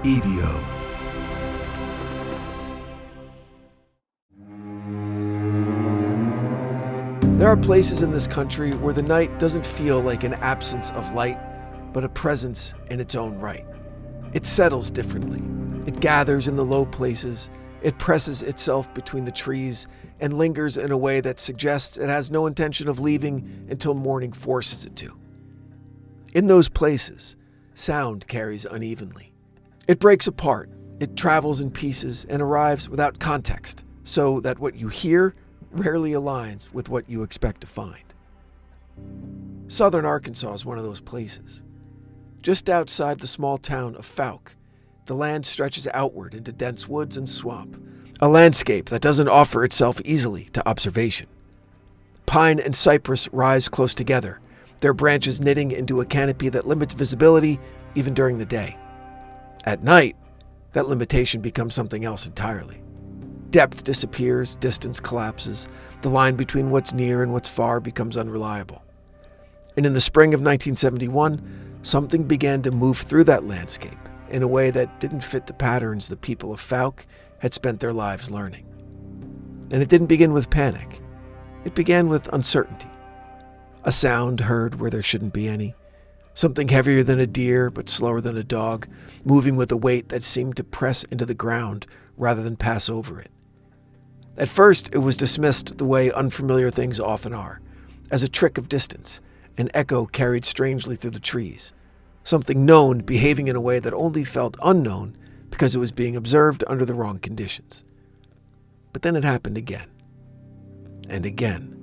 EVO. There are places in this country where the night doesn't feel like an absence of light, but a presence in its own right. It settles differently. It gathers in the low places. It presses itself between the trees and lingers in a way that suggests it has no intention of leaving until morning forces it to. In those places, sound carries unevenly. It breaks apart. It travels in pieces and arrives without context, so that what you hear rarely aligns with what you expect to find. Southern Arkansas is one of those places. Just outside the small town of Fouke, the land stretches outward into dense woods and swamp, a landscape that doesn't offer itself easily to observation. Pine and cypress rise close together, their branches knitting into a canopy that limits visibility even during the day. At night, that limitation becomes something else entirely. Depth disappears, distance collapses, the line between what's near and what's far becomes unreliable. And in the spring of 1971, something began to move through that landscape in a way that didn't fit the patterns the people of Fouke had spent their lives learning. And it didn't begin with panic. It began with uncertainty. A sound heard where there shouldn't be any. Something heavier than a deer, but slower than a dog, moving with a weight that seemed to press into the ground rather than pass over it. At first, it was dismissed the way unfamiliar things often are, as a trick of distance, an echo carried strangely through the trees, something known behaving in a way that only felt unknown because it was being observed under the wrong conditions. But then it happened again, and again.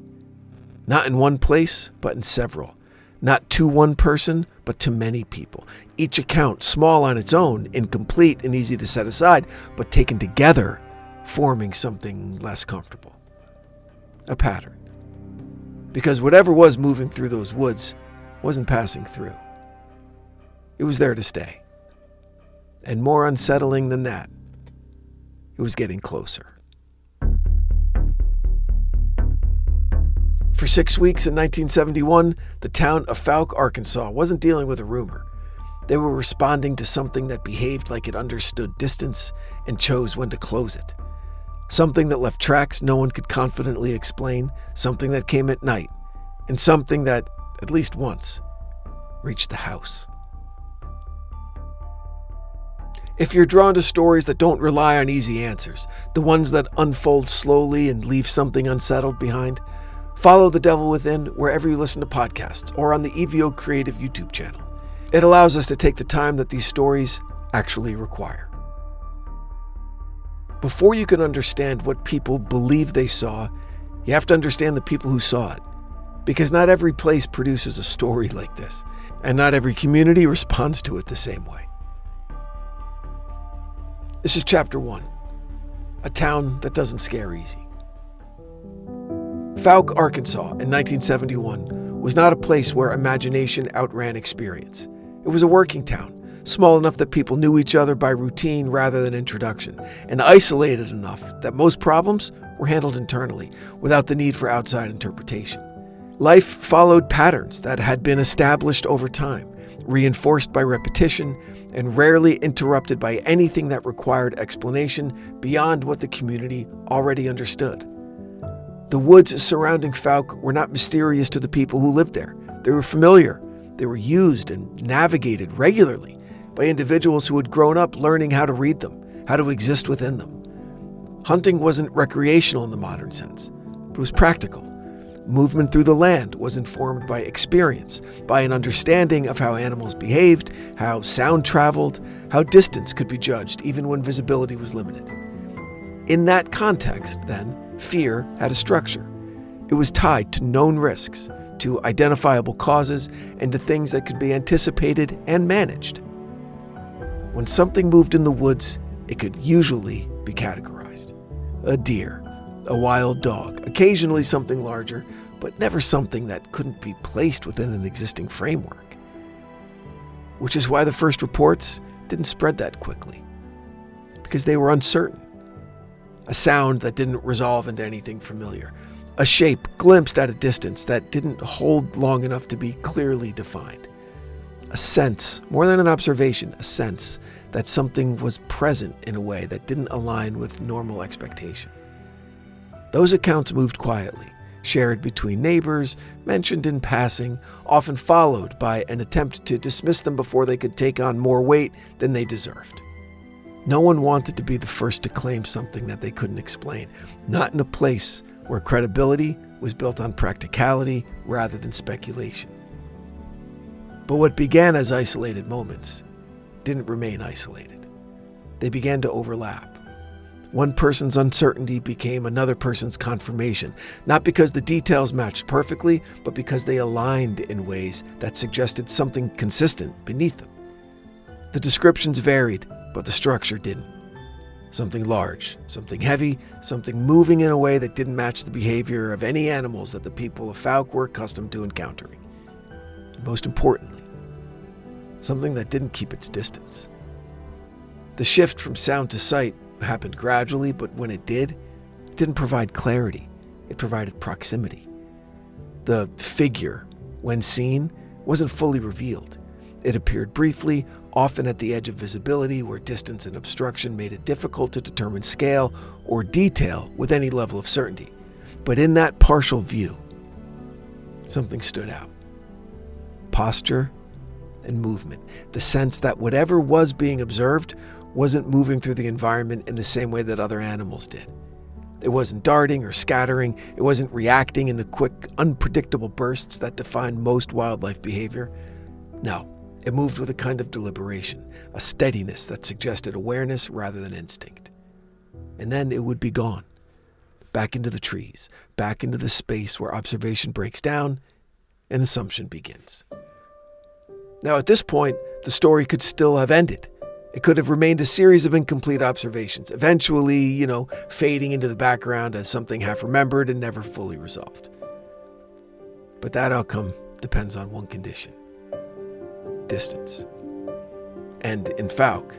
Not in one place, but in several. Not to one person, but to many people. Each account, small on its own, incomplete and easy to set aside, but taken together, forming something less comfortable. A pattern. Because whatever was moving through those woods wasn't passing through. It was there to stay. And more unsettling than that, it was getting closer. For 6 weeks in 1971, the town of Fouke, Arkansas wasn't dealing with a rumor. They were responding to something that behaved like it understood distance and chose when to close it. Something that left tracks no one could confidently explain, something that came at night, and something that, at least once, reached the house. If you're drawn to stories that don't rely on easy answers, the ones that unfold slowly and leave something unsettled behind, follow The Devil Within wherever you listen to podcasts or on the EVO Creative YouTube channel. It allows us to take the time that these stories actually require. Before you can understand what people believe they saw, you have to understand the people who saw it. Because not every place produces a story like this, and not every community responds to it the same way. This is Chapter 1, a town that doesn't scare easy. Fouke, Arkansas, in 1971, was not a place where imagination outran experience. It was a working town, small enough that people knew each other by routine rather than introduction, and isolated enough that most problems were handled internally, without the need for outside interpretation. Life followed patterns that had been established over time, reinforced by repetition, and rarely interrupted by anything that required explanation beyond what the community already understood. The woods surrounding Fouke were not mysterious to the people who lived there. They were familiar. They were used and navigated regularly by individuals who had grown up learning how to read them, how to exist within them. Hunting wasn't recreational in the modern sense, but it was practical. Movement through the land was informed by experience, by an understanding of how animals behaved, how sound traveled, how distance could be judged even when visibility was limited. In that context, then, fear had a structure. It was tied to known risks, to identifiable causes, and to things that could be anticipated and managed. When something moved in the woods, it could usually be categorized. A deer, a wild dog, occasionally something larger, but never something that couldn't be placed within an existing framework. Which is why the first reports didn't spread that quickly, because they were uncertain. A sound that didn't resolve into anything familiar. A shape glimpsed at a distance that didn't hold long enough to be clearly defined. A a sense, more than an observation, a sense that something was present in a way that didn't align with normal expectation. Those accounts moved quietly, shared between neighbors, mentioned in passing, often followed by an attempt to dismiss them before they could take on more weight than they deserved. No one wanted to be the first to claim something that they couldn't explain, not in a place where credibility was built on practicality rather than speculation. But what began as isolated moments didn't remain isolated. They began to overlap. One person's uncertainty became another person's confirmation, not because the details matched perfectly, but because they aligned in ways that suggested something consistent beneath them. The descriptions varied, but the structure didn't. Something large, something heavy, something moving in a way that didn't match the behavior of any animals that the people of Fouke were accustomed to encountering. And most importantly, something that didn't keep its distance. The shift from sound to sight happened gradually, but when it didn't provide clarity. It provided proximity. The figure, when seen, wasn't fully revealed. It appeared briefly, often at the edge of visibility where distance and obstruction made it difficult to determine scale or detail with any level of certainty. But in that partial view, something stood out. Posture and movement. The sense that whatever was being observed wasn't moving through the environment in the same way that other animals did. It wasn't darting or scattering. It wasn't reacting in the quick, unpredictable bursts that define most wildlife behavior. No, it moved with a kind of deliberation, a steadiness that suggested awareness rather than instinct. And then it would be gone. Back into the trees, back into the space where observation breaks down and assumption begins. Now, at this point, the story could still have ended. It could have remained a series of incomplete observations, eventually, fading into the background as something half remembered and never fully resolved. But that outcome depends on one condition: distance. And in Fouke,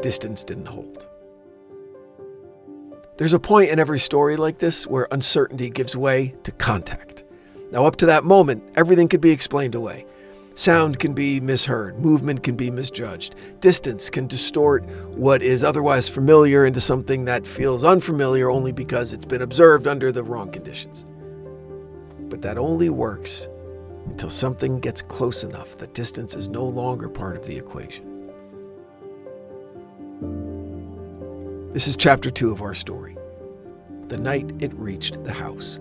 distance didn't hold. There's a point in every story like this where uncertainty gives way to contact. Now, up to that moment, everything could be explained away. Sound can be misheard, movement can be misjudged, distance can distort what is otherwise familiar into something that feels unfamiliar only because it's been observed under the wrong conditions. But that only works until something gets close enough that distance is no longer part of the equation. This is chapter 2 of our story, the night it reached the house.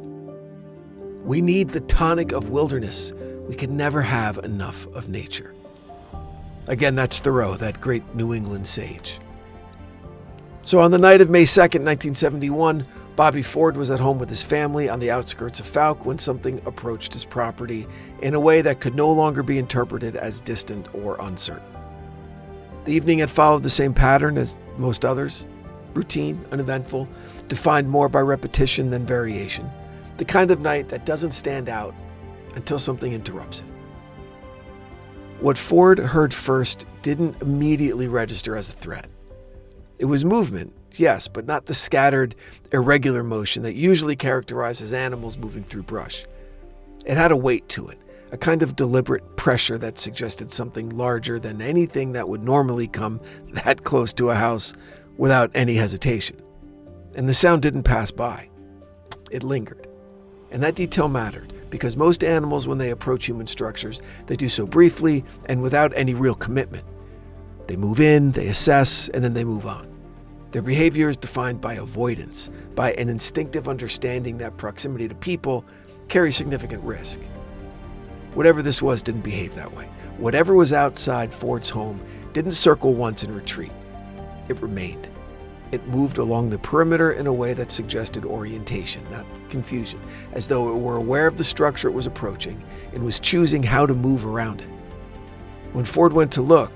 We need the tonic of wilderness. We can never have enough of nature. Again, that's Thoreau, that great New England sage. So on the night of May 2nd, 1971, Bobby Ford was at home with his family on the outskirts of Fouke when something approached his property in a way that could no longer be interpreted as distant or uncertain. The evening had followed the same pattern as most others: routine, uneventful, defined more by repetition than variation. The kind of night that doesn't stand out until something interrupts it. What Ford heard first didn't immediately register as a threat. It was movement, yes, but not the scattered, irregular motion that usually characterizes animals moving through brush. It had a weight to it, a kind of deliberate pressure that suggested something larger than anything that would normally come that close to a house without any hesitation. And the sound didn't pass by. It lingered. And that detail mattered, because most animals, when they approach human structures, they do so briefly and without any real commitment. They move in, they assess, and then they move on. Their behavior is defined by avoidance, by an instinctive understanding that proximity to people carries significant risk. Whatever this was didn't behave that way. Whatever was outside Ford's home didn't circle once and retreat. It remained. It moved along the perimeter in a way that suggested orientation, not confusion, as though it were aware of the structure it was approaching and was choosing how to move around it. When Ford went to look,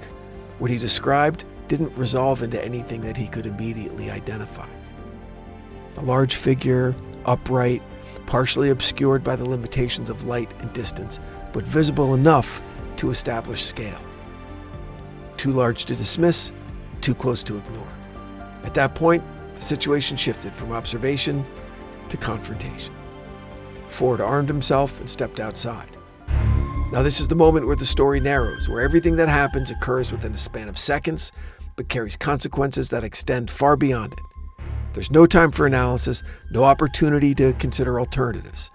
what he described didn't resolve into anything that he could immediately identify. A large figure, upright, partially obscured by the limitations of light and distance, but visible enough to establish scale. Too large to dismiss, too close to ignore. At that point, the situation shifted from observation to confrontation. Ford armed himself and stepped outside. Now, this is the moment where the story narrows, where everything that happens occurs within a span of seconds, but carries consequences that extend far beyond it. There's no time for analysis, no opportunity to consider alternatives.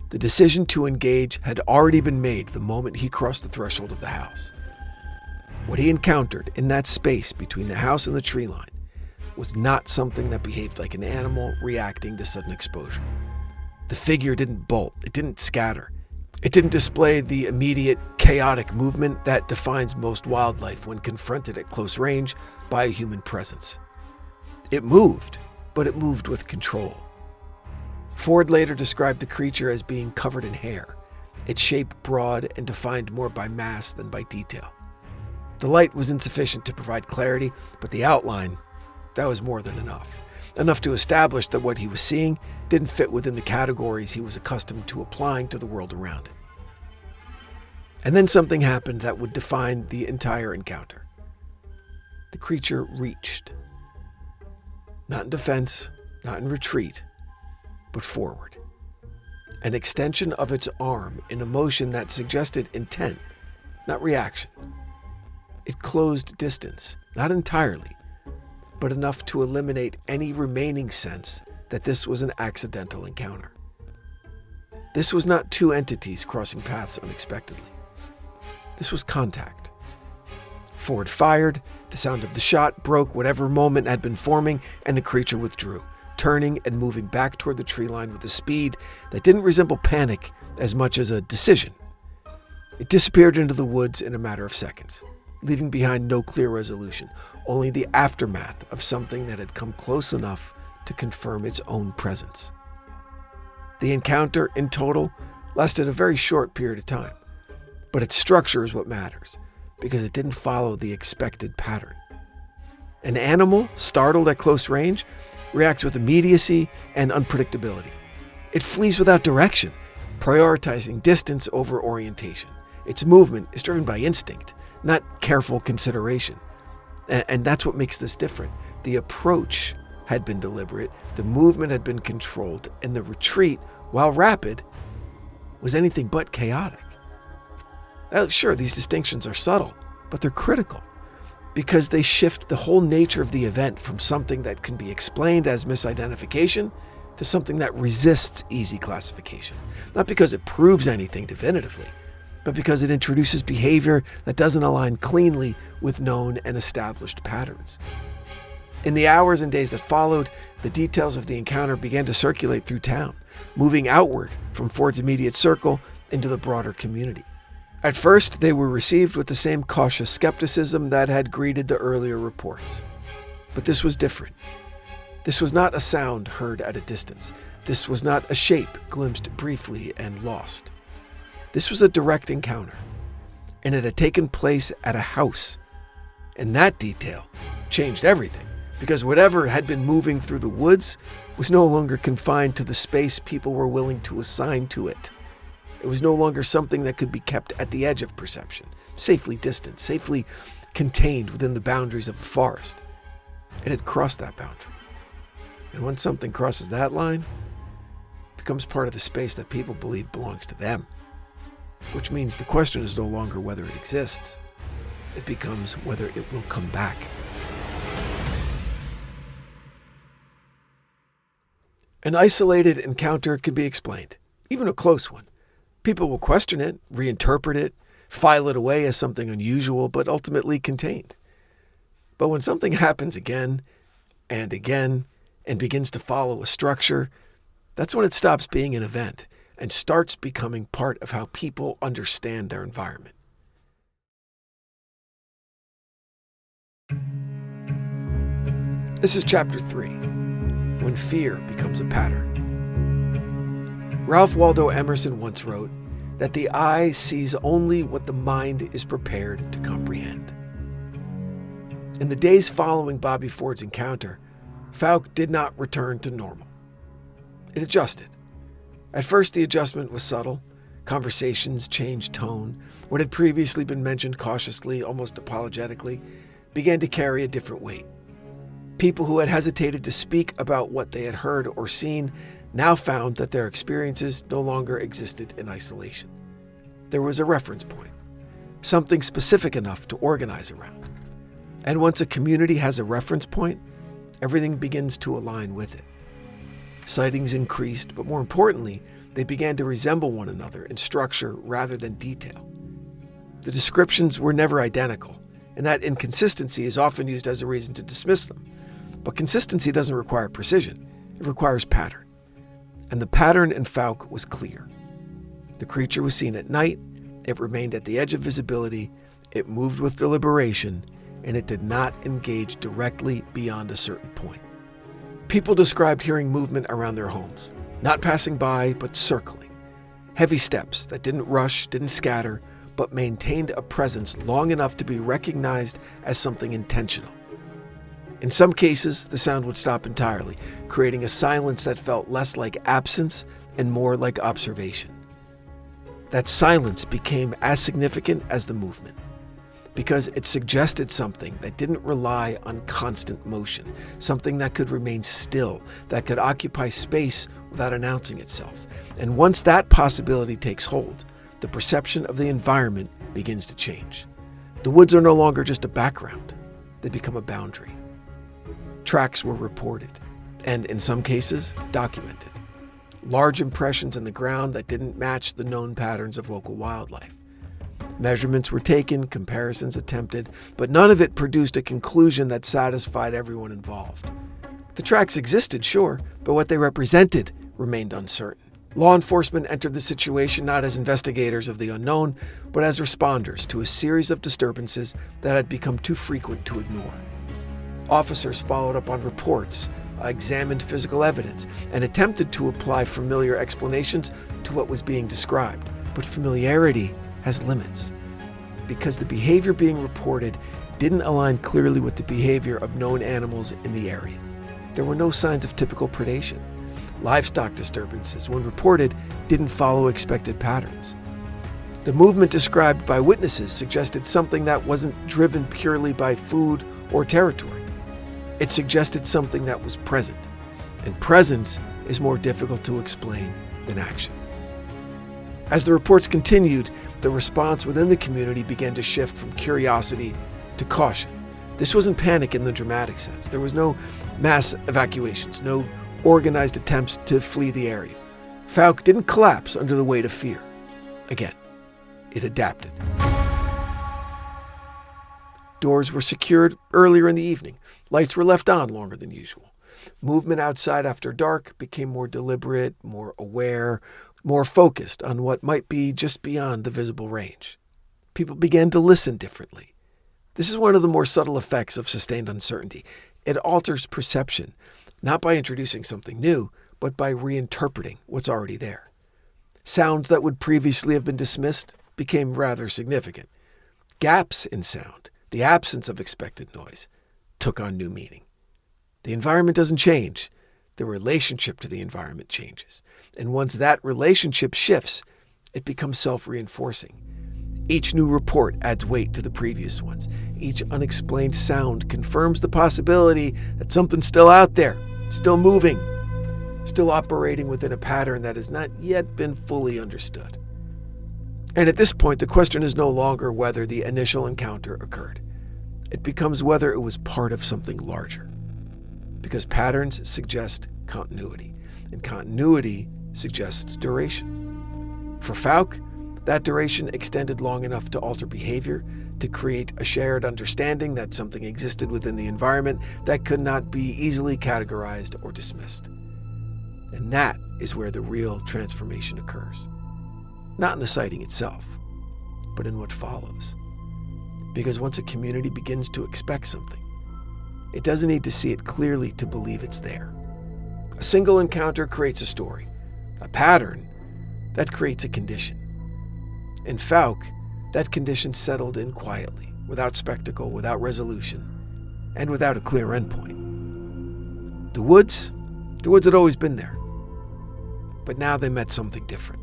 The decision to engage had already been made the moment he crossed the threshold of the house. What he encountered in that space between the house and the tree line was not something that behaved like an animal reacting to sudden exposure. The figure didn't bolt, it didn't scatter. It didn't display the immediate, chaotic movement that defines most wildlife when confronted at close range by a human presence. It moved, but it moved with control. Ford later described the creature as being covered in hair, its shape broad and defined more by mass than by detail. The light was insufficient to provide clarity, but the outline, that was more than enough. Enough to establish that what he was seeing didn't fit within the categories he was accustomed to applying to the world around him. And then something happened that would define the entire encounter. The creature reached. Not in defense, not in retreat, but forward. An extension of its arm in a motion that suggested intent, not reaction. It closed distance, not entirely, but enough to eliminate any remaining sense that this was an accidental encounter. This was not two entities crossing paths unexpectedly. This was contact. Ford fired, the sound of the shot broke whatever moment had been forming, and the creature withdrew, turning and moving back toward the tree line with a speed that didn't resemble panic as much as a decision. It disappeared into the woods in a matter of seconds, leaving behind no clear resolution, only the aftermath of something that had come close enough to confirm its own presence. The encounter, in total, lasted a very short period of time, but its structure is what matters, because it didn't follow the expected pattern. An animal, startled at close range, reacts with immediacy and unpredictability. It flees without direction, prioritizing distance over orientation. Its movement is driven by instinct, not careful consideration. And that's what makes this different. The approach had been deliberate, the movement had been controlled, and the retreat, while rapid, was anything but chaotic. Sure, these distinctions are subtle, but they're critical because they shift the whole nature of the event from something that can be explained as misidentification to something that resists easy classification. Not because it proves anything definitively, but because it introduces behavior that doesn't align cleanly with known and established patterns. In the hours and days that followed, the details of the encounter began to circulate through town, moving outward from Ford's immediate circle into the broader community. At first, they were received with the same cautious skepticism that had greeted the earlier reports. But this was different. This was not a sound heard at a distance. This was not a shape glimpsed briefly and lost. This was a direct encounter, and it had taken place at a house. And that detail changed everything, because whatever had been moving through the woods was no longer confined to the space people were willing to assign to it. It was no longer something that could be kept at the edge of perception, safely distant, safely contained within the boundaries of the forest. It had crossed that boundary. And when something crosses that line, it becomes part of the space that people believe belongs to them. Which means the question is no longer whether it exists. It becomes whether it will come back. An isolated encounter can be explained, even a close one. People will question it, reinterpret it, file it away as something unusual, but ultimately contained. But when something happens again and again and begins to follow a structure, that's when it stops being an event and starts becoming part of how people understand their environment. This is Chapter 3, When Fear Becomes a Pattern. Ralph Waldo Emerson once wrote that the eye sees only what the mind is prepared to comprehend. In the days following Bobby Ford's encounter, Fouke did not return to normal. It adjusted. At first, the adjustment was subtle. Conversations changed tone. What had previously been mentioned cautiously, almost apologetically, began to carry a different weight. People who had hesitated to speak about what they had heard or seen now found that their experiences no longer existed in isolation. there was a reference point, something specific enough to organize around. And once a community has a reference point, everything begins to align with it. Sightings increased, but more importantly, they began to resemble one another in structure rather than detail. The descriptions were never identical, and that inconsistency is often used as a reason to dismiss them. But consistency doesn't require precision, it requires pattern. And the pattern in Fouke was clear. The creature was seen at night, it remained at the edge of visibility, it moved with deliberation, and it did not engage directly beyond a certain point. People described hearing movement around their homes, not passing by, but circling. Heavy steps that didn't rush, didn't scatter, but maintained a presence long enough to be recognized as something intentional. In some cases, the sound would stop entirely, creating a silence that felt less like absence and more like observation. That silence became as significant as the movement, because it suggested something that didn't rely on constant motion, something that could remain still, that could occupy space without announcing itself. And once that possibility takes hold, the perception of the environment begins to change. The woods are no longer just a background, they become a boundary. Tracks were reported, and in some cases, documented. Large impressions in the ground that didn't match the known patterns of local wildlife. Measurements were taken, comparisons attempted, but none of it produced a conclusion that satisfied everyone involved. The tracks existed, sure, but what they represented remained uncertain. Law enforcement entered the situation not as investigators of the unknown, but as responders to a series of disturbances that had become too frequent to ignore. Officers followed up on reports, examined physical evidence, and attempted to apply familiar explanations to what was being described. But familiarity has limits, because the behavior being reported didn't align clearly with the behavior of known animals in the area. There were no signs of typical predation. Livestock disturbances, when reported, didn't follow expected patterns. The movement described by witnesses suggested something that wasn't driven purely by food or territory. It suggested something that was present, and presence is more difficult to explain than action. As the reports continued, the response within the community began to shift from curiosity to caution. This wasn't panic in the dramatic sense. There was no mass evacuations, no organized attempts to flee the area. Fouke didn't collapse under the weight of fear. Again, it adapted. Doors were secured earlier in the evening. Lights were left on longer than usual. Movement outside after dark became more deliberate, more aware, more focused on what might be just beyond the visible range. People began to listen differently. This is one of the more subtle effects of sustained uncertainty. It alters perception, not by introducing something new, but by reinterpreting what's already there. Sounds that would previously have been dismissed became rather significant. Gaps in sound, the absence of expected noise, took on new meaning. The environment doesn't change. The relationship to the environment changes. And once that relationship shifts, it becomes self-reinforcing. Each new report adds weight to the previous ones. Each unexplained sound confirms the possibility that something's still out there, still moving, still operating within a pattern that has not yet been fully understood. And at this point, the question is no longer whether the initial encounter occurred. It becomes whether it was part of something larger. Because patterns suggest continuity, and continuity suggests duration. For Fouke, that duration extended long enough to alter behavior, to create a shared understanding that something existed within the environment that could not be easily categorized or dismissed. And that is where the real transformation occurs. Not in the sighting itself, but in what follows. Because once a community begins to expect something, it doesn't need to see it clearly to believe it's there. A single encounter creates a story. A pattern, that creates a condition. In Fouke, that condition settled in quietly, without spectacle, without resolution, and without a clear endpoint. The woods had always been there. But now they met something different.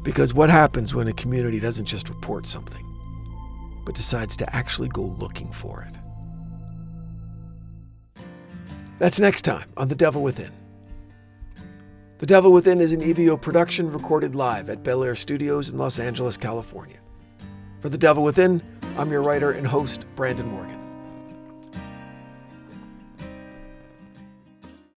Because what happens when a community doesn't just report something, but decides to actually go looking for it? That's next time on The Devil Within. The Devil Within is an EVO production recorded live at Bel Air Studios in Los Angeles, California. For The Devil Within, I'm your writer and host, Brandon Morgan.